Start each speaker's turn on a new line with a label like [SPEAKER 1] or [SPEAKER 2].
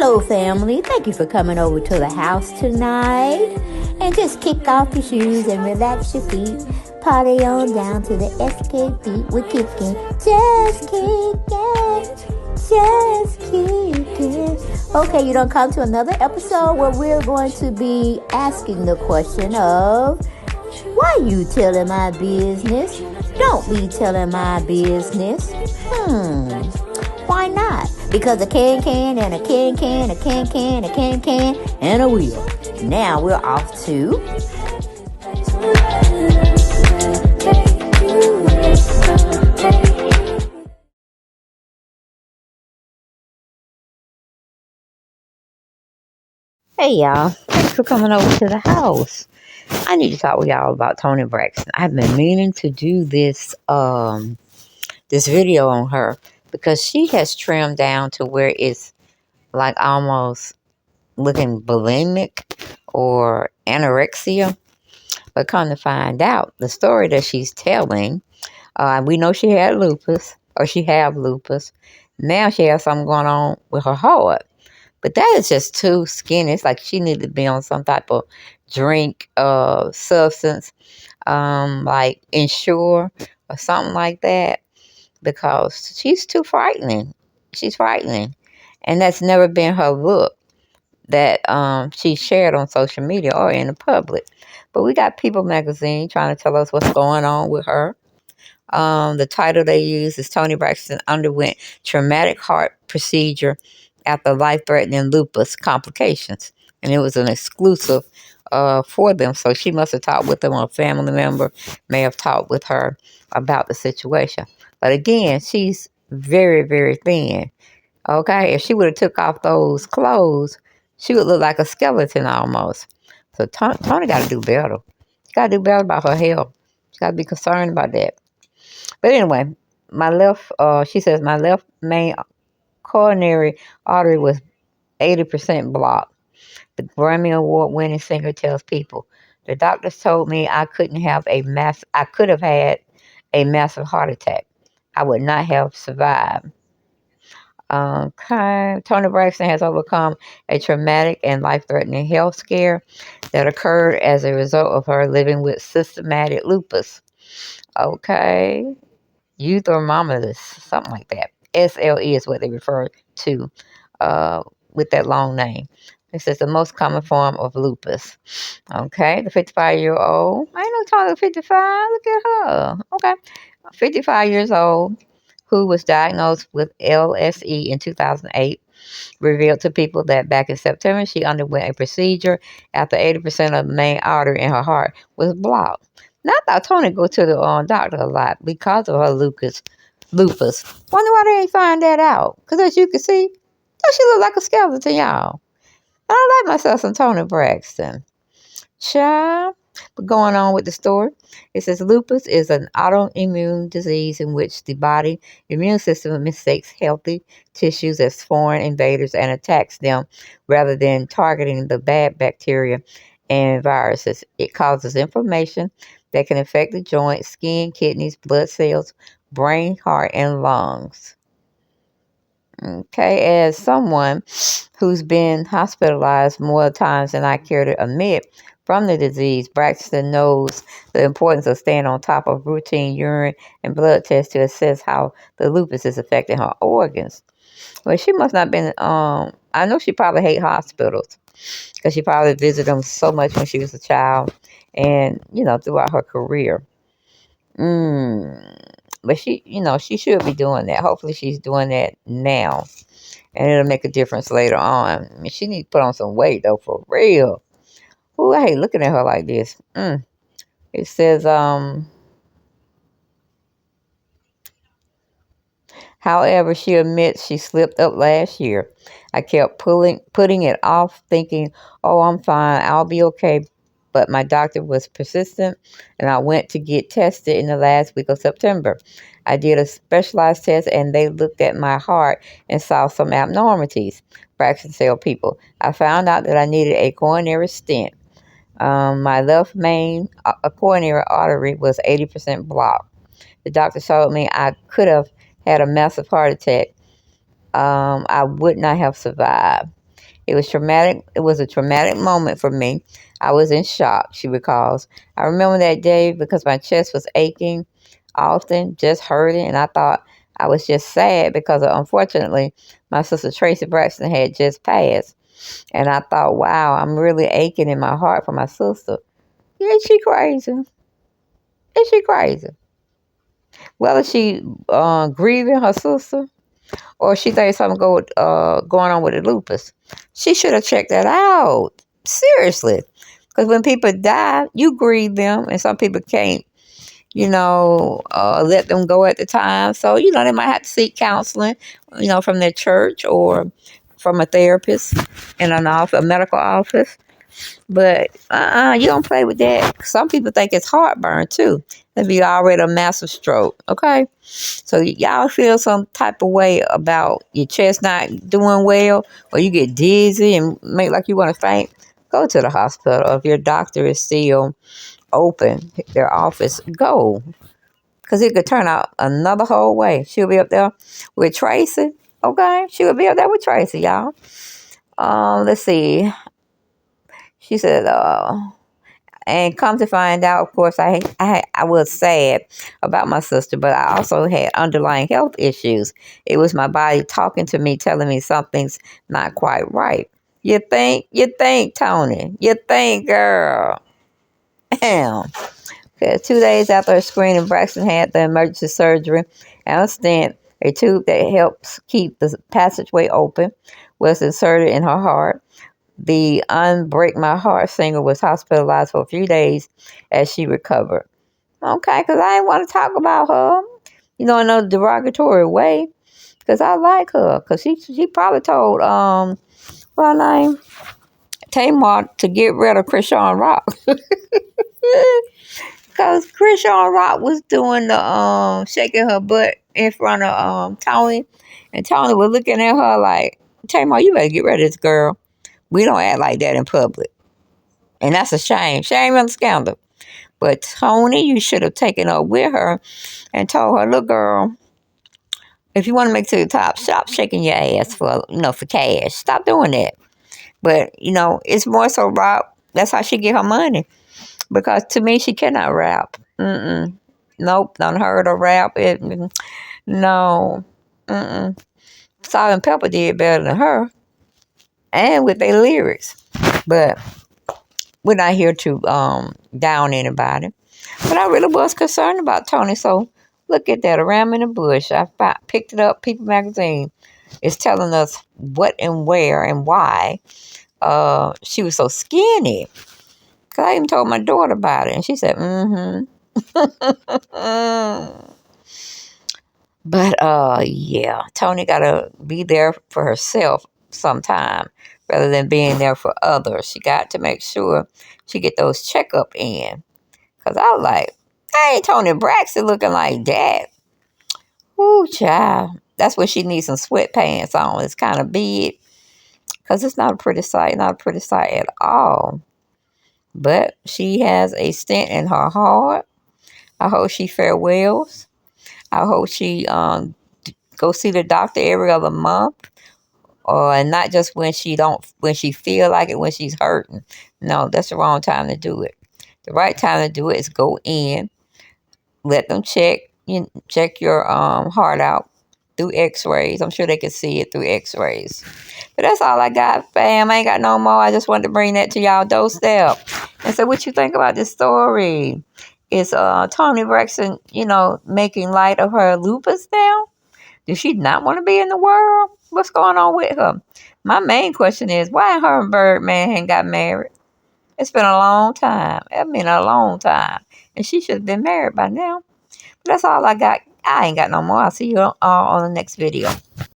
[SPEAKER 1] Hello, family. Thank you for coming over to the house tonight. And just kick off your shoes and relax your feet. Party on down to the SK beat. We're kicking, just kicking, just kicking. Okay, you don't come to another episode where we're going to be asking the question of, why you telling my business? Don't be telling my business. Why not? Because a can and a can, a can, and a wheel. Now we're off to... Hey y'all, thanks for coming over to the house. I need to talk with y'all about Toni Braxton. I've been meaning to do this this video on her because she has trimmed down to where it's like almost looking bulimic or anorexia. But come to find out, the story that she's telling, we know she had lupus, or she have lupus. Now she has something going on with her heart. But that is just too skinny. It's like she needed to be on some type of drink substance, like Ensure or something like that, because she's too frightening. She's frightening. And that's never been her look that she shared on social media or in the public. But we got People magazine trying to tell us what's going on with her. The title they use is Toni Braxton underwent traumatic heart procedure after life-threatening lupus complications. And it was an exclusive for them. So she must have talked with them, or a family member may have talked with her about the situation. But again, she's very, very thin. Okay, if she would have took off those clothes, she would look like a skeleton almost. So Toni got to do better. She got to do better about her health. She got to be concerned about that. But anyway, she says my left main coronary artery was 80% blocked. The Grammy Award winning singer tells People, the doctors told me I could have had a massive heart attack. I would not have survived. Toni Braxton has overcome a traumatic and life-threatening health scare that occurred as a result of her living with systematic lupus. Okay. Euthermomatous, something like that. SLE is what they refer to with that long name. This is the most common form of lupus. Okay, the 55-year-old. I ain't no talking 55. Look at her. Okay, 55 years old, who was diagnosed with LSE in 2008, revealed to People that back in September she underwent a procedure after 80% of the main artery in her heart was blocked. Now, I thought Toni go to the doctor a lot because of her lupus. Wonder why they ain't find that out. Because as you can see, does she look like a skeleton, y'all? I like myself some Toni Braxton. Child. But going on with the story, it says lupus is an autoimmune disease in which the body immune system mistakes healthy tissues as foreign invaders and attacks them rather than targeting the bad bacteria and viruses. It causes inflammation that can affect the joints, skin, kidneys, blood cells, brain, heart, and lungs. Okay, as someone who's been hospitalized more times than I care to admit from the disease, Braxton knows the importance of staying on top of routine urine and blood tests to assess how the lupus is affecting her organs. Well, she must not have been, I know she probably hate hospitals because she probably visited them so much when she was a child and, throughout her career. But she should be doing that. Hopefully she's doing that now. And it'll make a difference later on. I mean, she needs to put on some weight, though, for real. Ooh, I hate looking at her like this. It says, however, she admits she slipped up last year. I kept putting it off, thinking, oh, I'm fine, I'll be okay. But my doctor was persistent, and I went to get tested in the last week of September. I did a specialized test, and they looked at my heart and saw some abnormalities. Braxton told People, I found out that I needed a coronary stent. My left main coronary artery was 80% blocked. The doctor told me I could have had a massive heart attack. I would not have survived. It was traumatic. It was a traumatic moment for me. I was in shock, she recalls. I remember that day because my chest was aching often, just hurting, and I thought I was just sad because unfortunately my sister Tracy Braxton had just passed. And I thought, wow, I'm really aching in my heart for my sister. Yeah, she crazy. Is she crazy? Whether she grieving her sister or she thinks something going on with the lupus, she should have checked that out. Seriously. Because when people die, you grieve them, and some people can't, let them go at the time. So, they might have to seek counseling, from their church or from a therapist in an office, a medical office. But you don't play with that. Some people think it's heartburn too. That'd be already a massive stroke. Okay, so y'all feel some type of way about your chest not doing well, or you get dizzy and make like you want to faint. Go to the hospital. If your doctor is still open, their office, go, because it could turn out another whole way. She'll be up there with Tracy. Okay, she'll be up there with Tracy, y'all. Let's see. She said, and come to find out, of course, I was sad about my sister, but I also had underlying health issues. It was my body talking to me, telling me something's not quite right. You think, Toni. You think, girl. Damn. 2 days after her screening, Braxton had the emergency surgery and a stent. A tube that helps keep the passageway open was inserted in her heart. The Unbreak My Heart singer was hospitalized for a few days as she recovered. Okay, because I didn't want to talk about her, in a derogatory way, because I like her. Because she probably told, what her name? Tamar to get rid of Krishan Rock. Because Krishan Rock was doing the shaking her butt in front of Toni. And Toni was looking at her like, Tamar, you better get rid of this girl. We don't act like that in public. And that's a shame. Shame and scandal. But Toni, you should have taken her with her and told her, look, girl, if you want to make it to the top, stop shaking your ass for cash. Stop doing that. But, it's more so rap. That's how she get her money. Because to me, she cannot rap. Nope, done heard her rap. No. Salt and Pepper did better than her. And with their lyrics. But we're not here to down anybody. But I really was concerned about Toni. So look at that, around in the bush. Picked it up. People magazine is telling us what and where and why she was so skinny. Because I even told my daughter about it. And she said, But yeah, Toni got to be there for herself sometime rather than being there for others. She got to make sure she get those checkup in. Because I was like, hey, Toni Braxton looking like that. Ooh, child. That's where she needs some sweatpants on. It's kind of big. Because it's not a pretty sight. Not a pretty sight at all. But she has a stent in her heart. I hope she farewells. I hope she go see the doctor every other month. And not just when she feel like it, when she's hurting. No, that's the wrong time to do it. The right time to do it is go in, let them check your heart out through x-rays. I'm sure they can see it through x-rays. But that's all I got, fam. I ain't got no more. I just wanted to bring that to y'all doorstep. And so what you think about this story? Is Toni Braxton, making light of her lupus now? Does she not want to be in the world? What's going on with her? My main question is, why her and Birdman ain't got married? It's been a long time. It's been a long time. And she should have been married by now. But that's all I got. I ain't got no more. I'll see you on the next video.